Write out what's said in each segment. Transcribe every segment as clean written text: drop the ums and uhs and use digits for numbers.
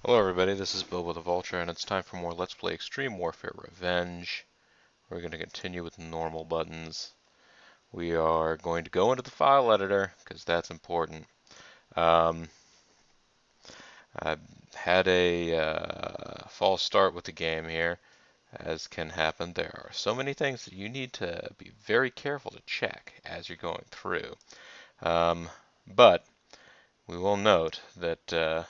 Hello everybody, this is Bilbo the Vulture, and it's time for more Let's Play Extreme Warfare Revenge. We're going to continue with normal buttons. We are going to go into the file editor, because that's important. Um, I had a false start with the game here, as can happen. There are so many things that you need to be very careful to check as you're going through. But we will note that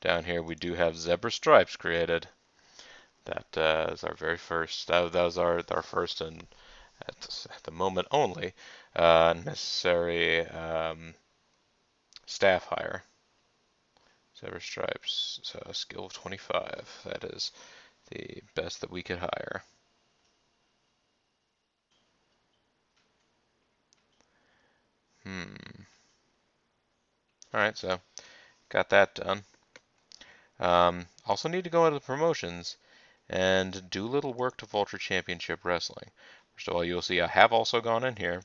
down here we do have zebra stripes created. That is our very first. That was our first and at the moment only necessary staff hire. Zebra stripes. So a skill of 25. That is the best that we could hire. All right, so got that done. Also need to go into the promotions and do a little work to Vulture Championship Wrestling. First of all, you'll see I have also gone in here.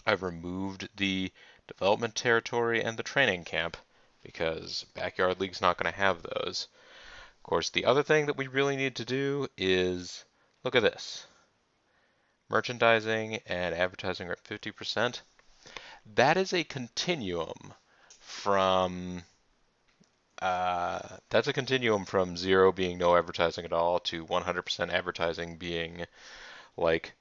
I've removed the development territory and the training camp because Backyard League's not going to have those. Of course, the other thing that we really need to do is look at this. Merchandising and advertising are at 50%. That is a continuum from that's a continuum from 0 being no advertising at all to 100% advertising being like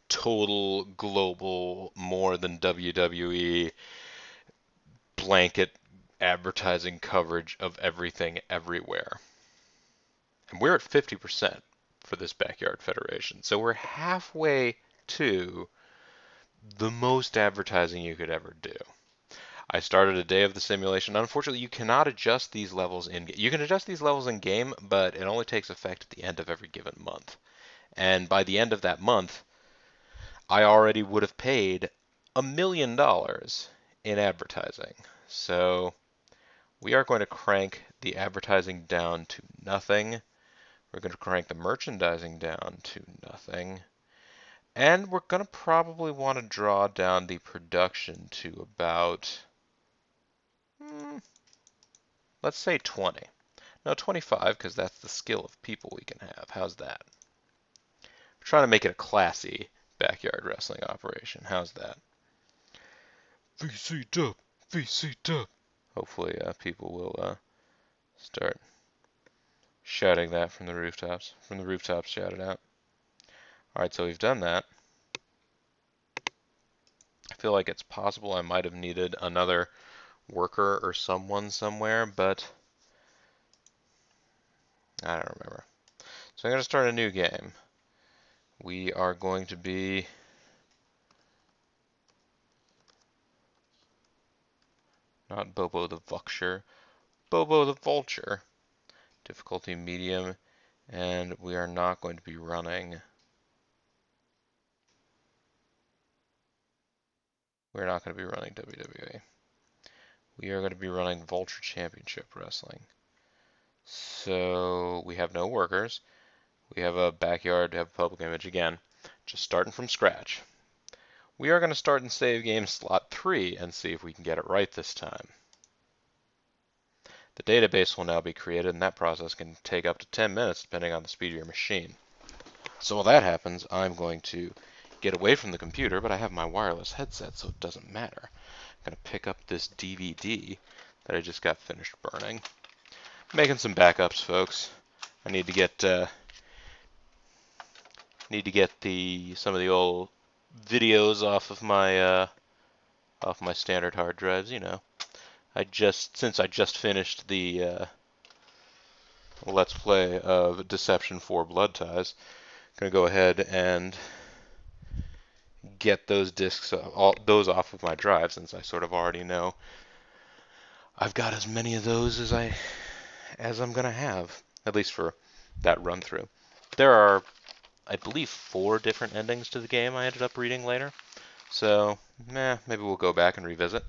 total global more than WWE blanket advertising coverage of everything everywhere. And we're at 50% for this Backyard Federation. So we're halfway to the most advertising you could ever do. I started a day of the simulation. Unfortunately, you cannot adjust these levels in game. You can adjust these levels in game, but it only takes effect at the end of every given month. And by the end of that month, I already would have paid $1 million in advertising. So we are going to crank the advertising down to nothing. We're going to crank the merchandising down to nothing. And we're going to probably want to draw down the production to about, let's say 20. No, 25, because that's the skill of people we can have. How's that? We're trying to make it a classy backyard wrestling operation. How's that? VC dub, VC dub. Hopefully, people will start shouting that from the rooftops. From the rooftops, shout it out. All right, so we've done that. I feel like it's possible I might have needed another worker or someone somewhere, but I don't remember. So I'm going to start a new game. We are going to be not Bobo the Vulture, Bobo the Vulture. Difficulty medium, and we are not going to be running. We're not going to be running WWE. We are going to be running Vulture Championship Wrestling. So we have no workers. We have a backyard, have a public image again, just starting from scratch. We are going to start in save game slot 3 and see if we can get it right this time. The database will now be created, and that process can take up to 10 minutes depending on the speed of your machine. So while that happens, I'm going to get away from the computer, but I have my wireless headset, so it doesn't matter. I'm going to pick up this DVD that I just got finished burning. Making some backups, folks. I need to get some of the old videos off my standard hard drives. You know, since I just finished the Let's Play of Deception 4 Blood Ties, I'm gonna go ahead and get those discs, those off of my drive, since I sort of already know I've got as many of those as I'm gonna have, at least for that run through. There are, I believe, 4 different endings to the game I ended up reading later, so maybe we'll go back and revisit.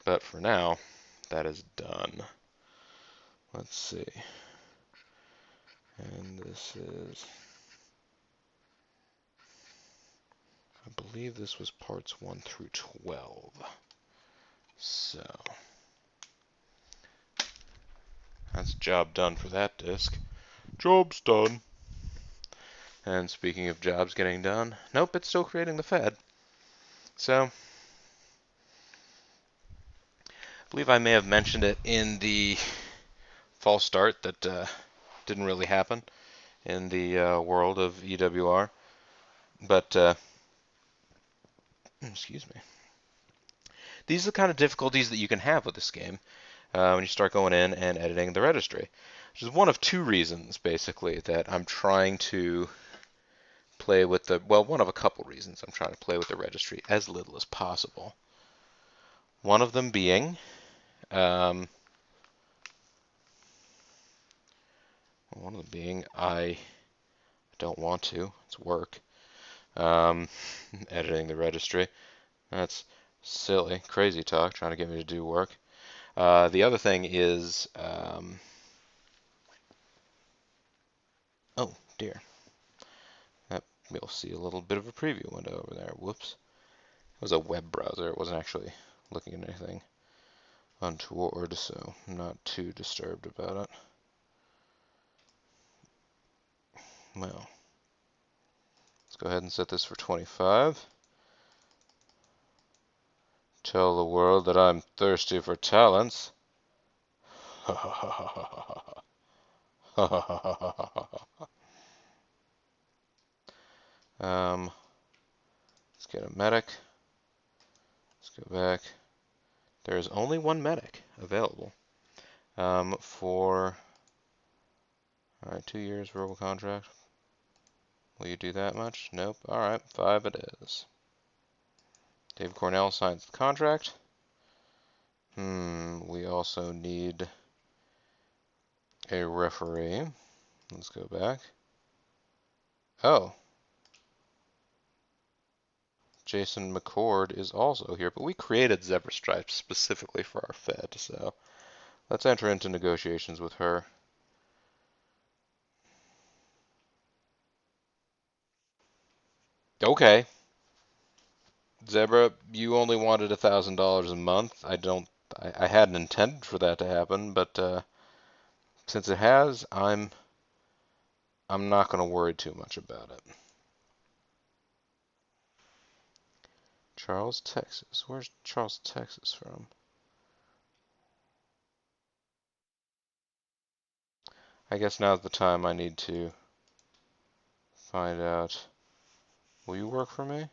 But for now, that is done. Let's see. And this is, I believe this was parts 1 through 12. So That's job done for that disk. Job's done. And speaking of jobs getting done, nope, it's still creating the Fed. So, I believe I may have mentioned it in the false start that didn't really happen in the world of EWR. But, excuse me. These are the kind of difficulties that you can have with this game when you start going in and editing the registry. Which is one of two reasons, basically, that I'm trying to play with the, well, one of a couple reasons I'm trying to play with the registry as little as possible. One of them being, I don't want to. It's work. Editing the registry. That's silly, crazy talk, trying to get me to do work. The other thing is, oh dear. We'll see a little bit of a preview window over there. Whoops. It was a web browser. It wasn't actually looking at anything untoward, so I'm not too disturbed about it. Well, let's go ahead and set this for 25. Tell the world that I'm thirsty for talents. Let's get a medic. Let's go back. There is only one medic available for, all right, 2 years verbal contract. Will you do that much? Nope. All right, 5 it is. Dave Cornell signs the contract. We also need a referee. Let's go back. Oh. Jason McCord is also here, but we created Zebra Stripes specifically for our Fed, so let's enter into negotiations with her. Okay. Zebra, you only wanted $1,000 a month. I hadn't intended for that to happen, but since it has, I'm not going to worry too much about it. Charles, Texas. Where's Charles, Texas from? I guess now's the time I need to find out. Will you work for me?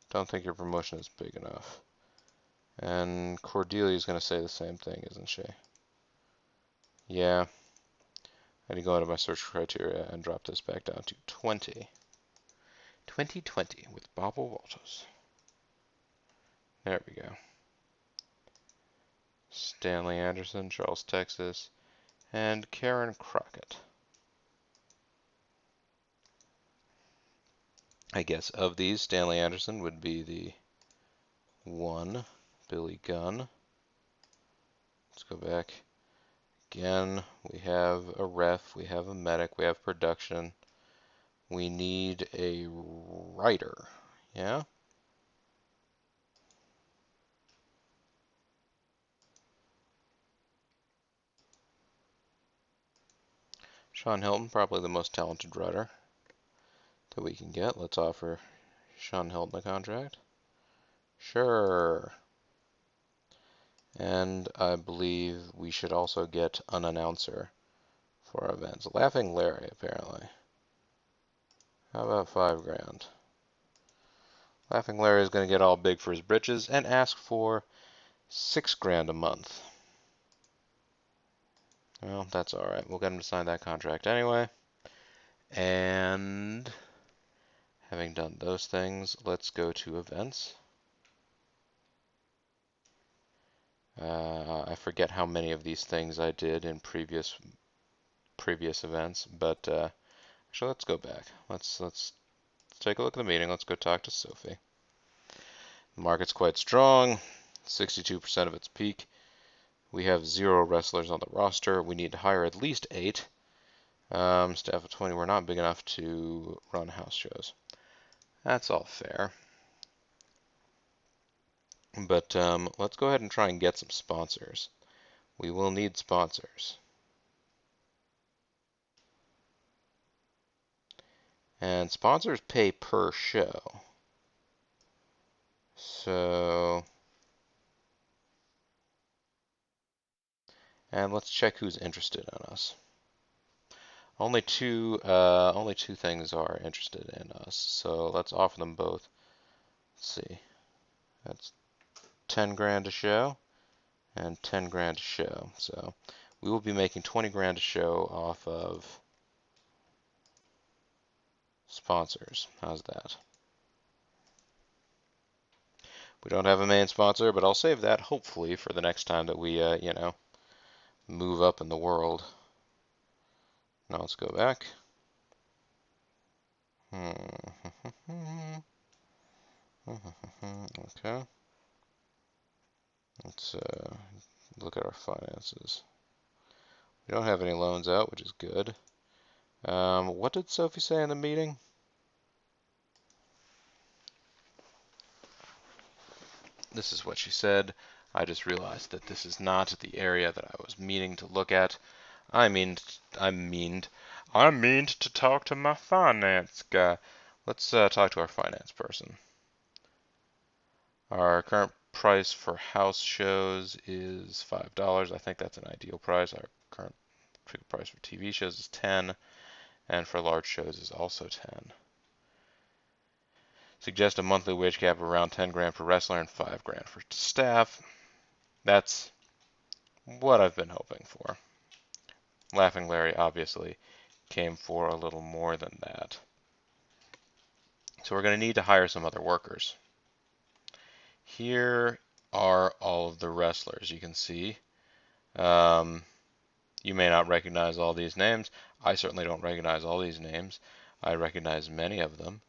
Don't think your promotion is big enough. And Cordelia's going to say the same thing, isn't she? Yeah. I need to go into my search criteria and drop this back down to 20. 2020 with Bobble Walters. There we go. Stanley Anderson, Charles, Texas, and Karen Crockett. I guess of these, Stanley Anderson would be the one. Billy Gunn. Let's go back. Again, we have a ref, we have a medic, we have production. We need a writer. Yeah? Sean Hilton, probably the most talented writer that we can get. Let's offer Sean Hilton a contract. Sure. And I believe we should also get an announcer for our events. Laughing Larry, apparently. How about $5,000? Laughing Larry is going to get all big for his britches and ask for $6,000 a month. Well, that's all right. We'll get him to sign that contract anyway. And having done those things, let's go to events. I forget how many of these things I did in previous events, but actually, let's go back. Let's take a look at the meeting. Let's go talk to Sophie. The market's quite strong, 62% of its peak. We have 0 wrestlers on the roster. We need to hire at least 8. Staff of 20, we're not big enough to run house shows. That's all fair. But let's go ahead and try and get some sponsors. we will need sponsors. And sponsors pay per show. So, and let's check who's interested in us. Only two things are interested in us. So let's offer them both. Let's see. That's 10 grand a show and 10 grand a show. So we will be making 20 grand a show off of sponsors. How's that? We don't have a main sponsor, but I'll save that hopefully for the next time that we, move up in the world. Now let's go back. Okay. Let's look at our finances. We don't have any loans out, which is good. What did Sophie say in the meeting? This is what she said. I just realized that this is not the area that I was meaning to look at. I meaned to talk to my finance guy. Let's talk to our finance person. Our current price for house shows is $5. I think that's an ideal price. Our current price for TV shows is 10, and for large shows is also 10. Suggest a monthly wage cap of around 10 grand for wrestler and 5 grand for staff. That's what I've been hoping for. Laughing Larry obviously came for a little more than that. So we're going to need to hire some other workers. Here are all of the wrestlers. You can see. You may not recognize all these names. I certainly don't recognize all these names. I recognize many of them.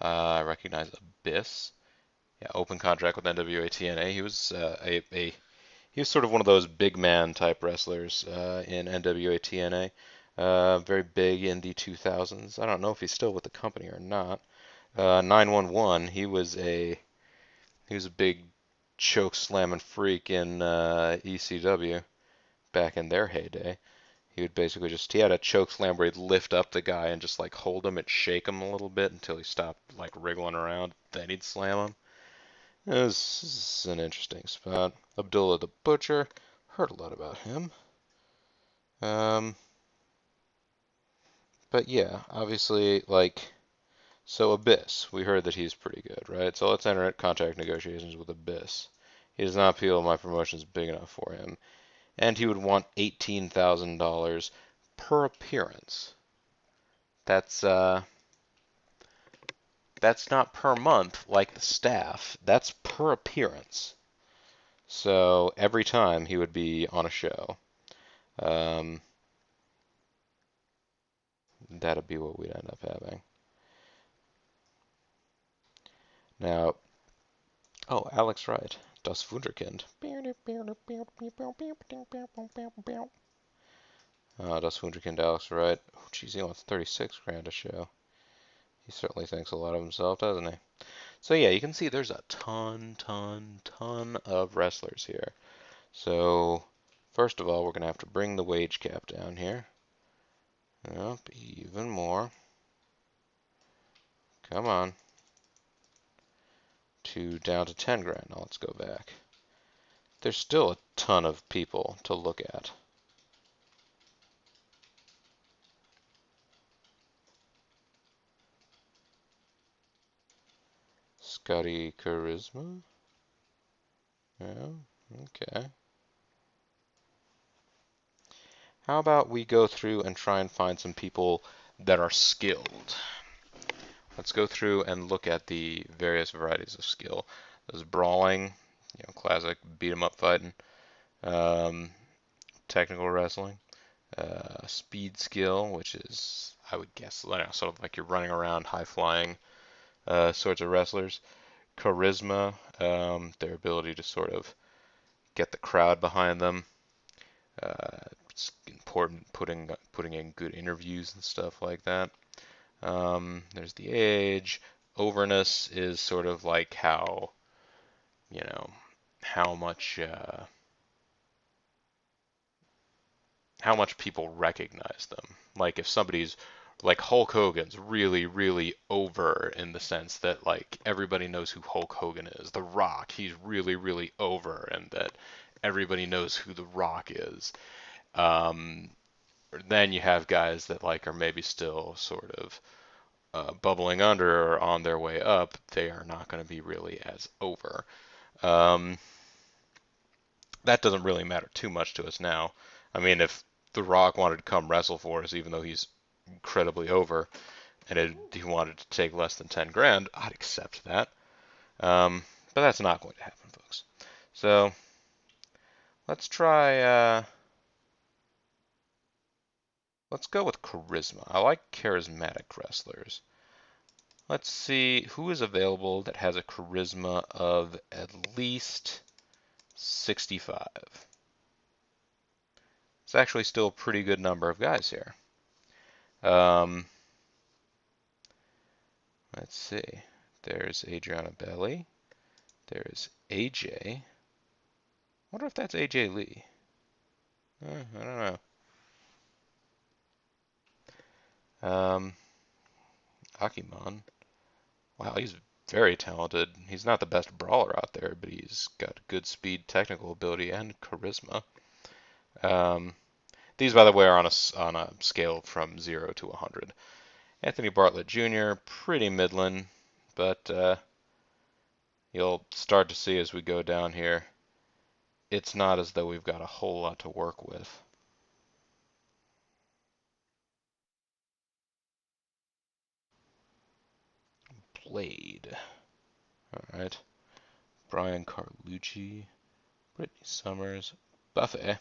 I recognize Abyss. Yeah, open contract with NWA TNA. He was he was sort of one of those big man type wrestlers in NWA TNA. Very big in the 2000s. I don't know if he's still with the company or not. 911. He was a big choke slamming freak in ECW back in their heyday. He would basically he had a choke slam where he'd lift up the guy and just like hold him and shake him a little bit until he stopped like wriggling around. Then he'd slam him. This is an interesting spot. Abdullah the Butcher. Heard a lot about him. But yeah, obviously, so Abyss, we heard that he's pretty good, right? So let's enter contract negotiations with Abyss. He does not feel my promotion is big enough for him. And he would want $18,000 per appearance. That's not per month like the staff. That's per appearance. So every time he would be on a show. That'd be what we'd end up having. Now, Alex Wright, Das Wunderkind. Das Wunderkind, Alex Wright. Oh, geez, he wants 36 grand a show. He certainly thinks a lot of himself, doesn't he? So yeah, you can see there's a ton of wrestlers here. So first of all, we're gonna have to bring the wage cap down here. Up even more. Come on. Down to 10 grand. Now let's go back. There's still a ton of people to look at. Scotty Charisma. Yeah, okay. How about we go through and try and find some people that are skilled? Let's go through and look at the various varieties of skill. There's brawling, classic beat 'em up fighting, technical wrestling, speed skill, which is, I would guess, sort of like you're running around, high flying sorts of wrestlers. Charisma, their ability to sort of get the crowd behind them. It's important putting in good interviews and stuff like that. There's the age. Overness is sort of like how much how much people recognize them. Like if somebody's like Hulk Hogan's really, really over in the sense that like everybody knows who Hulk Hogan is. The Rock, he's really, really over and that everybody knows who The Rock is. Um, then you have guys that like are maybe still sort of bubbling under or on their way up. They are not going to be really as over. Um, that doesn't really matter too much to us now. I mean, if The Rock wanted to come wrestle for us, even though he's incredibly over, and he wanted to take less than 10 grand, I'd accept that. But that's not going to happen, folks. So let's try. Let's go with charisma. I like charismatic wrestlers. Let's see who is available that has a charisma of at least 65. It's actually still a pretty good number of guys here. Um, let's see. There's Adriana Belli. There's AJ. I wonder if that's AJ Lee. I don't know. Akimon. Wow, he's very talented. He's not the best brawler out there, but he's got good speed, technical ability, and charisma. Um, these, by the way, are on a scale from 0 to 100. Anthony Bartlett Jr., pretty middling, but you'll start to see as we go down here, it's not as though we've got a whole lot to work with. Blade. All right. Brian Carlucci, Brittany Summers, Buffet.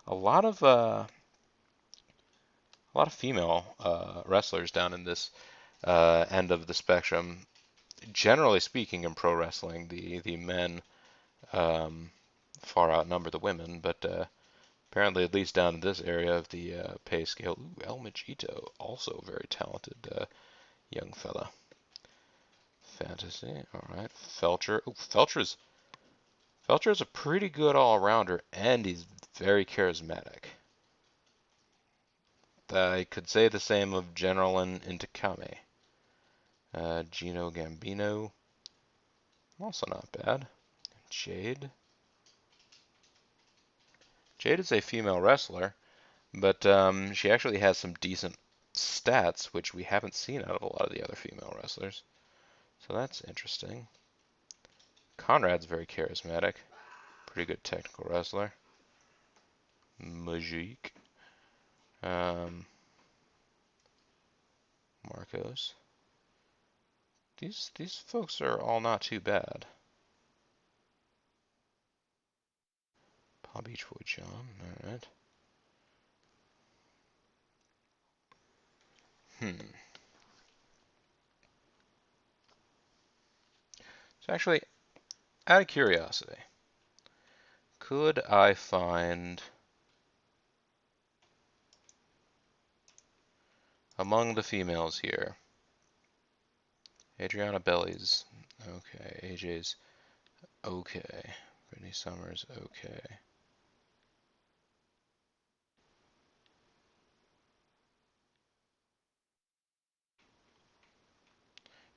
A lot of female wrestlers down in this end of the spectrum. Generally speaking, in pro wrestling, the men far outnumber the women, but apparently, at least down in this area of the pay scale, El Machito, also a very talented young fella. Fantasy, all right. Felcher. Ooh, Felcher's a pretty good all-rounder, and he's very charismatic. I could say the same of General Intakame. Gino Gambino, also not bad. Jade. Jade is a female wrestler, but she actually has some decent stats, which we haven't seen out of a lot of the other female wrestlers. So that's interesting. Conrad's very charismatic. Pretty good technical wrestler. Majik. Marcos. These folks are all not too bad. Palm Beach Boy John, alright. So actually, out of curiosity, could I find among the females here, Adriana Belli's okay, AJ's okay, Brittany Summers okay.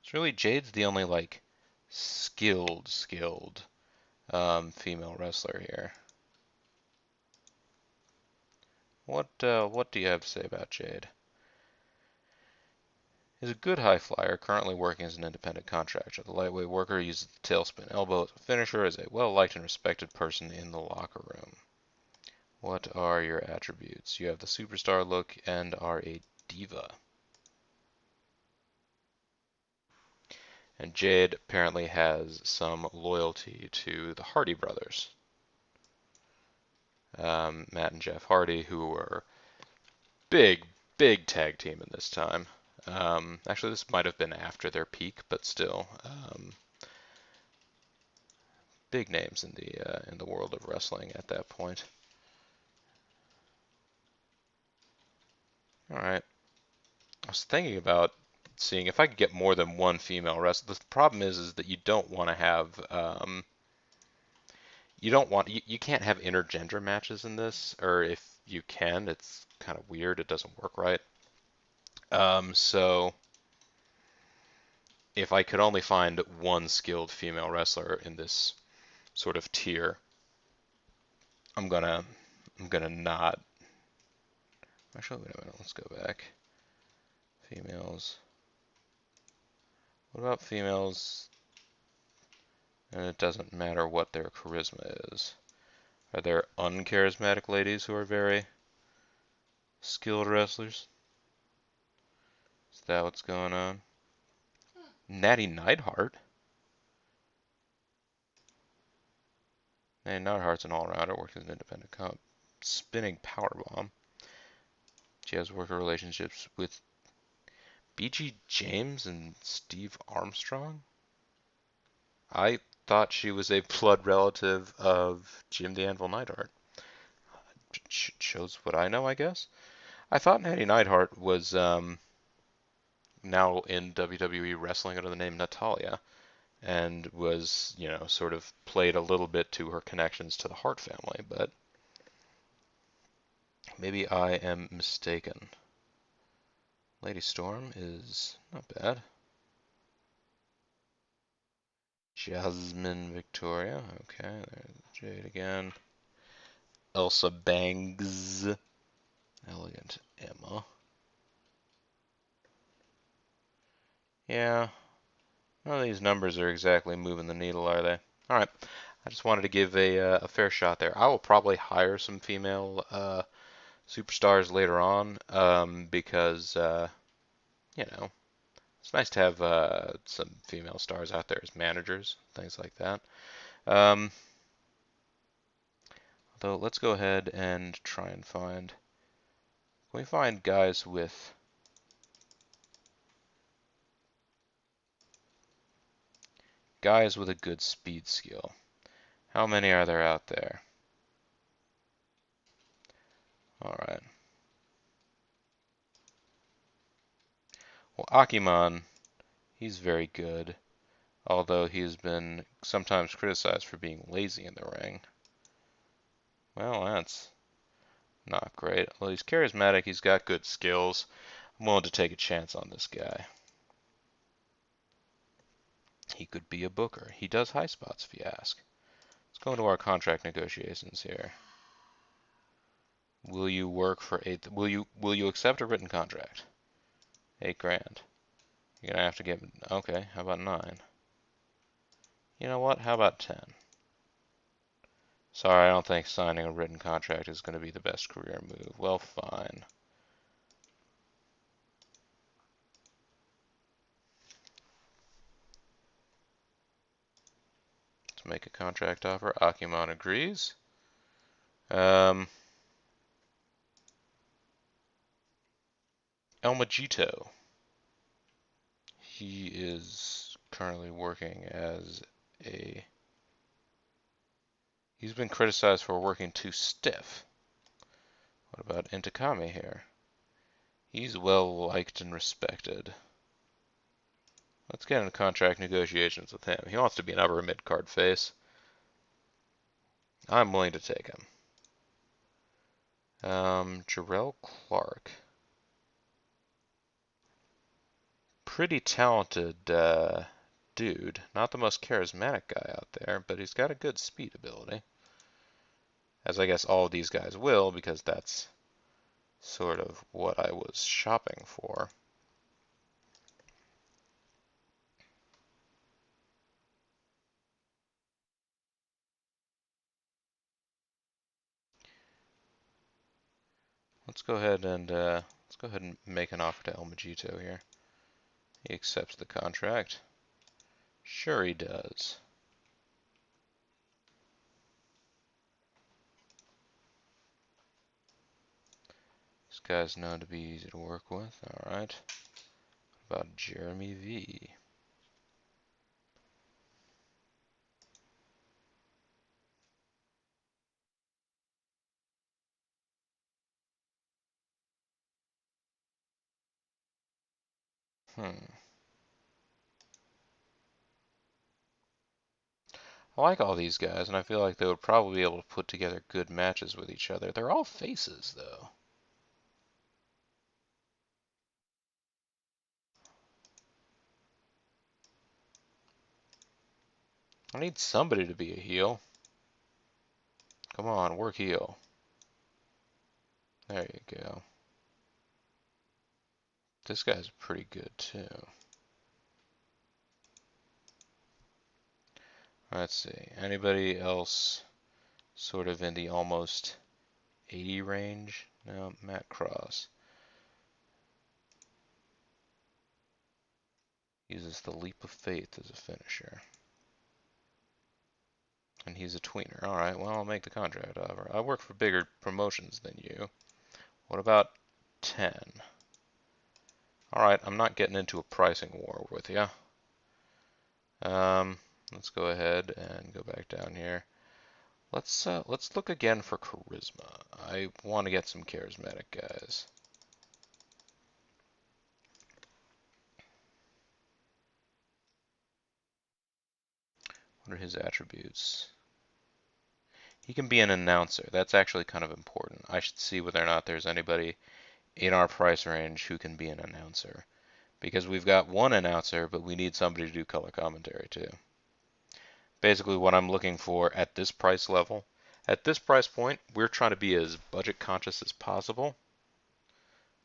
It's really Jade's the only like skilled female wrestler here. What do you have to say about Jade? Is a good high flyer, currently working as an independent contractor. The lightweight worker uses the tailspin elbow as a finisher, is a well-liked and respected person in the locker room. What are your attributes? You have the superstar look and are a diva. And Jade apparently has some loyalty to the Hardy brothers. Matt and Jeff Hardy, who were big tag team in this time. Actually, this might have been after their peak, but still, big names in the world of wrestling at that point. All right, I was thinking about seeing if I could get more than one female wrestler. The problem is that you don't want to have you don't want you can't have intergender matches in this, or if you can, it's kind of weird. It doesn't work right. So if I could only find one skilled female wrestler in this sort of tier, I'm gonna not. Actually, wait a minute. Let's go back. Females. What about females? And it doesn't matter what their charisma is. Are there uncharismatic ladies who are very skilled wrestlers? Is that what's going on? Natty Neidhart. Natty Neidhart's an all-rounder, works as an independent comp. Spinning powerbomb. She has worker relationships with BG James and Steve Armstrong. I thought she was a blood relative of Jim the Anvil Neidhart. Shows what I know, I guess. I thought Natty Neidhart was now in WWE wrestling under the name Natalia, and was, sort of played a little bit to her connections to the Hart family, but maybe I am mistaken. Lady Storm is not bad. Jasmine Victoria, okay, there's Jade again. Elsa Bangs, Elegant Emma. Yeah, none of these numbers are exactly moving the needle, are they? All right, I just wanted to give a fair shot there. I will probably hire some female superstars later on because, it's nice to have some female stars out there as managers, things like that. Um, Though, let's go ahead and try and find. Can we find guys with a good speed skill? How many are there out there? All right. Well, Akiman, he's very good, although he has been sometimes criticized for being lazy in the ring. Well, that's not great. Well, he's charismatic, he's got good skills. I'm willing to take a chance on this guy. He could be a booker. He does high spots, if you ask. Let's go into our contract negotiations here. Will you work for eight? Will you accept a written contract? 8 grand. You're gonna have to get. Okay, how about 9? You know what? How about 10? Sorry, I don't think signing a written contract is gonna be the best career move. Well, fine. Let's make a contract offer. Akiman agrees. El Majito. He is currently working as a. He's been criticized for working too stiff. What about Intakami here? He's well liked and respected. Let's get into contract negotiations with him. He wants to be an upper mid-card face. I'm willing to take him. Jarrell Clark. Pretty talented dude. Not the most charismatic guy out there, but he's got a good speed ability. As I guess all of these guys will, because that's sort of what I was shopping for. Let's go ahead and make an offer to El Majito here. He accepts the contract. Sure he does. This guy's known to be easy to work with. Alright. What about Jeremy V? I like all these guys, and I feel like they would probably be able to put together good matches with each other. They're all faces, though. I need somebody to be a heel. Come on, work heel. There you go. This guy's pretty good, too. Let's see. Anybody else sort of in the almost 80 range? No, Matt Cross. Uses the leap of faith as a finisher. And he's a tweener. Alright, well, I'll make the contract offer. I work for bigger promotions than you. What about 10? Alright, I'm not getting into a pricing war with you. Let's go ahead and go back down here. Let's look again for charisma. I want to get some charismatic guys. What are his attributes? He can be an announcer. That's actually kind of important. I should see whether or not there's anybody in our price range who can be an announcer. Because we've got one announcer, but we need somebody to do color commentary too. Basically what I'm looking for at this price level, at this price point, we're trying to be as budget conscious as possible.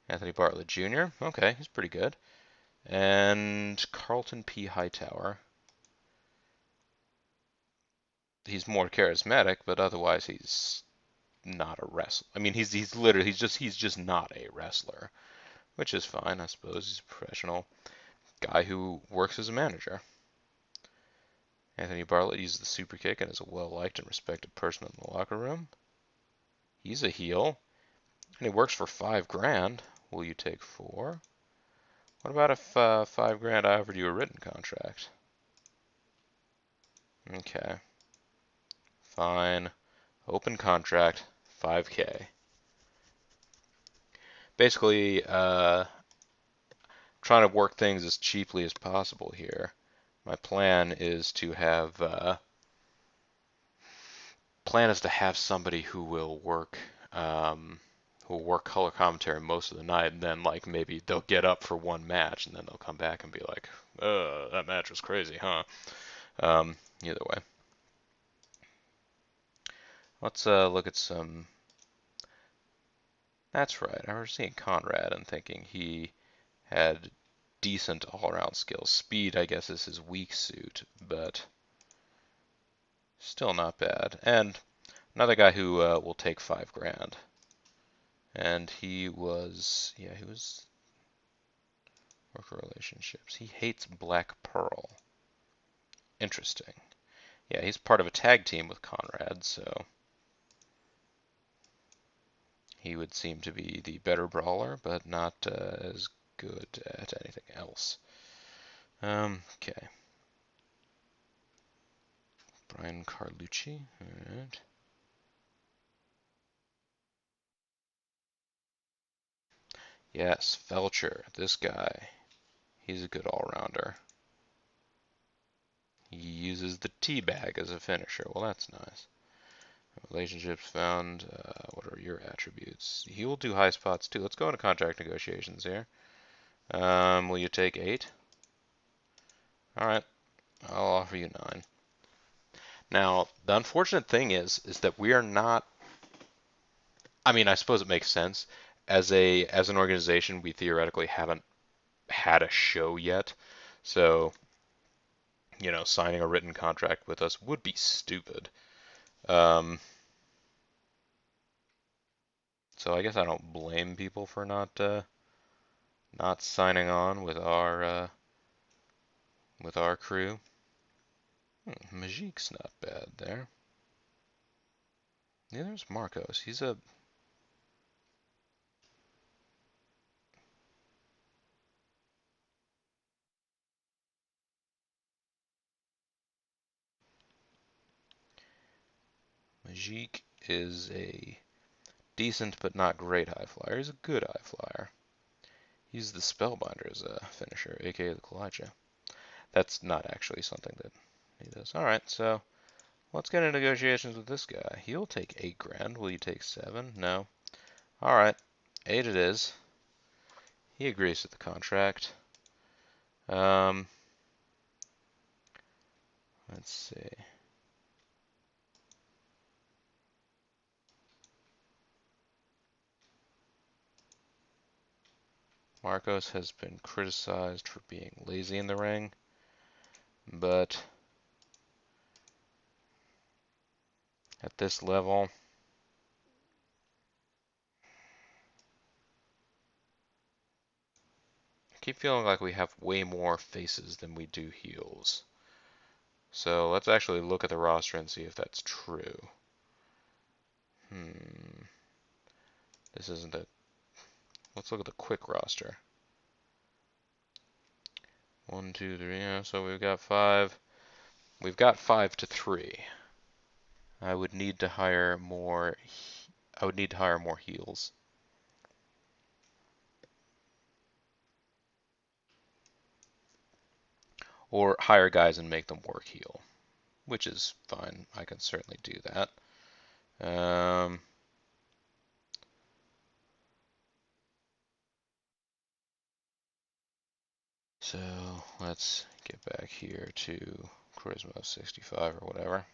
Anthony Bartlett Jr. Okay, he's pretty good. And Carlton P. Hightower. He's more charismatic, but otherwise he's not a wrestler. I mean, he's literally he's just not a wrestler, which is fine, I suppose. He's a professional guy who works as a manager. Anthony Bartlett uses the super kick and is a well-liked and respected person in the locker room. He's a heel, and he works for $5,000. Will you take 4? What about if $5,000 I offered you a written contract? Okay. Fine. Open contract, $5,000. Basically, trying to work things as cheaply as possible here. My plan is to have somebody who will work color commentary most of the night, and then like maybe they'll get up for one match, and then they'll come back and be like, that match was crazy, huh? Either way. Let's look at some. That's right. I was seeing Conrad and thinking he had decent all-around skills. Speed, I guess, is his weak suit, but still not bad. And another guy who will take $5,000. And he was worker relationships. He hates Black Pearl. Interesting. Yeah, he's part of a tag team with Conrad, so he would seem to be the better brawler, but not as good at anything else. Okay. Brian Carlucci. All right. Yes, Felcher. This guy. He's a good all-rounder. He uses the tea bag as a finisher. Well, that's nice. Relationships found. What are your attributes? He will do high spots too. Let's go into contract negotiations here. Will you take 8? All right. I'll offer you 9. Now, the unfortunate thing is that we are not. I mean, I suppose it makes sense. As an organization, we theoretically haven't had a show yet, so signing a written contract with us would be stupid. So I guess I don't blame people for not signing on with our crew. Majik's not bad there. Neither's Marcos. He's a Majik is a decent but not great high flyer. He's a good high flyer. He's the Spellbinder as a finisher, aka the Kalijah. That's not actually something that he does. Alright, so Let's get into negotiations with this guy. He'll take 8 grand. Will you take 7? No. Alright. 8 it is. He agrees to the contract. Let's see. Marcos has been criticized for being lazy in the ring, but at this level, I keep feeling like we have way more faces than we do heels. So let's actually look at the roster and see if that's true. This isn't it. Let's look at the quick roster. 1, 2, 3. Yeah, so we've got 5. We've got 5 to 3. I would need to hire more. I would need to hire more heels. Or hire guys and make them work heel, which is fine. I can certainly do that. So let's get back here to Charisma 65 or whatever.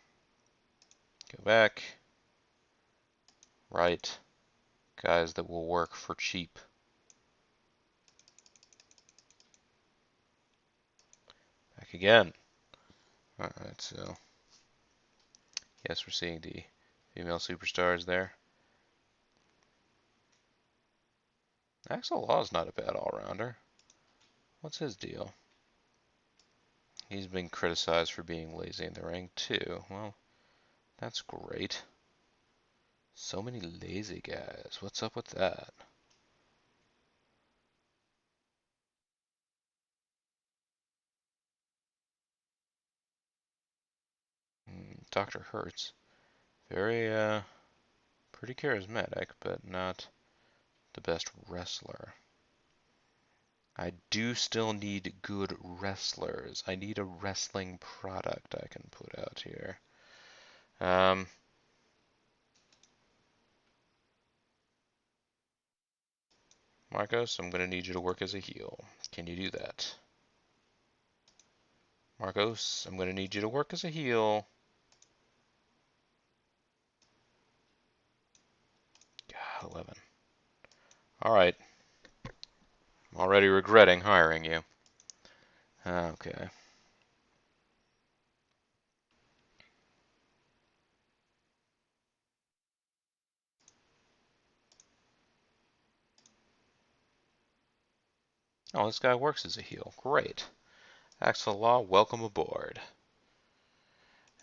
Go back. Right. Guys that will work for cheap. Back again. Alright, so yes, we're seeing the female superstars there. Axel Law's not a bad all-rounder. What's his deal? He's been criticized for being lazy in the ring too. Well, that's great. So many lazy guys. What's up with that? Dr. Hertz. Very, pretty charismatic, but not the best wrestler. I do still need good wrestlers. I need a wrestling product I can put out here. Marcos, I'm going to need you to work as a heel. Can you do that? Marcos, I'm going to need you to work as a heel. God, 11. Alright. I'm already regretting hiring you. Okay. Oh, this guy works as a heel. Great. Axel Law, welcome aboard.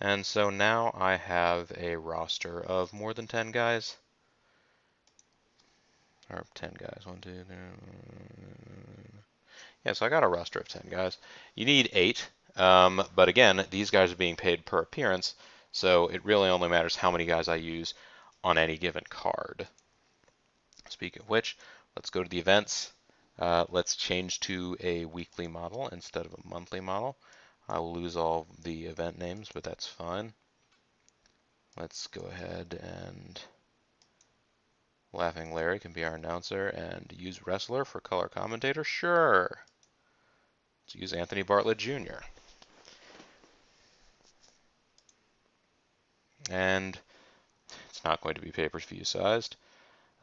And so now I have a roster of more than 10 guys. Or 10 guys. 1, 2, 3. Yeah, so I got a roster of 10 guys. You need 8. But again, these guys are being paid per appearance, so it really only matters how many guys I use on any given card. Speaking of which, let's go to the events. Let's change to a weekly model instead of a monthly model. I will lose all the event names, but that's fine. Let's go ahead and Laughing Larry can be our announcer and use wrestler for color commentator. Sure. Let's use Anthony Bartlett Jr. And it's not going to be pay-per-view sized.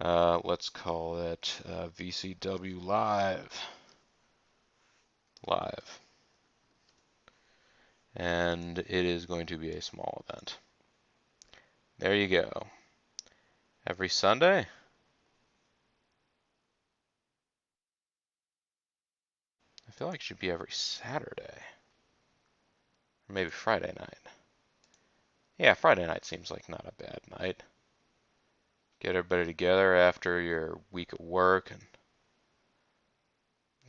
Let's call it VCW Live. Live. And it is going to be a small event. There you go. Every Sunday? I feel like it should be every Saturday. Or maybe Friday night. Yeah, Friday night seems like not a bad night. Get everybody together after your week at work and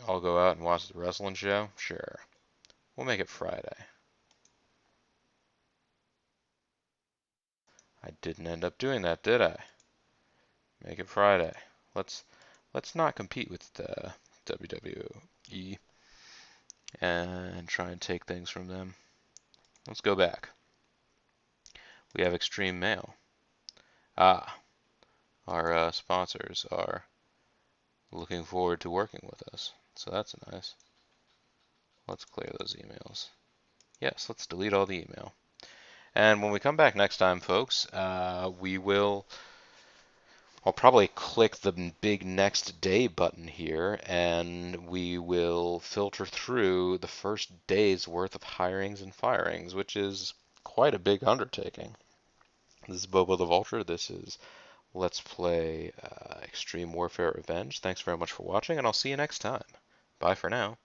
all go out and watch the wrestling show? Sure. We'll make it Friday. I didn't end up doing that, did I? Make it Friday. Let's not compete with the WWE and try and take things from them. Let's go back. We have Extreme Mail. Ah, our sponsors are looking forward to working with us. So that's nice. Let's clear those emails. Yes, let's delete all the email. And when we come back next time, folks, I'll probably click the big next day button here, and we will filter through the first day's worth of hirings and firings, which is quite a big undertaking. This is Bobo the Vulture. This is Let's Play Extreme Warfare Revenge. Thanks very much for watching, and I'll see you next time. Bye for now.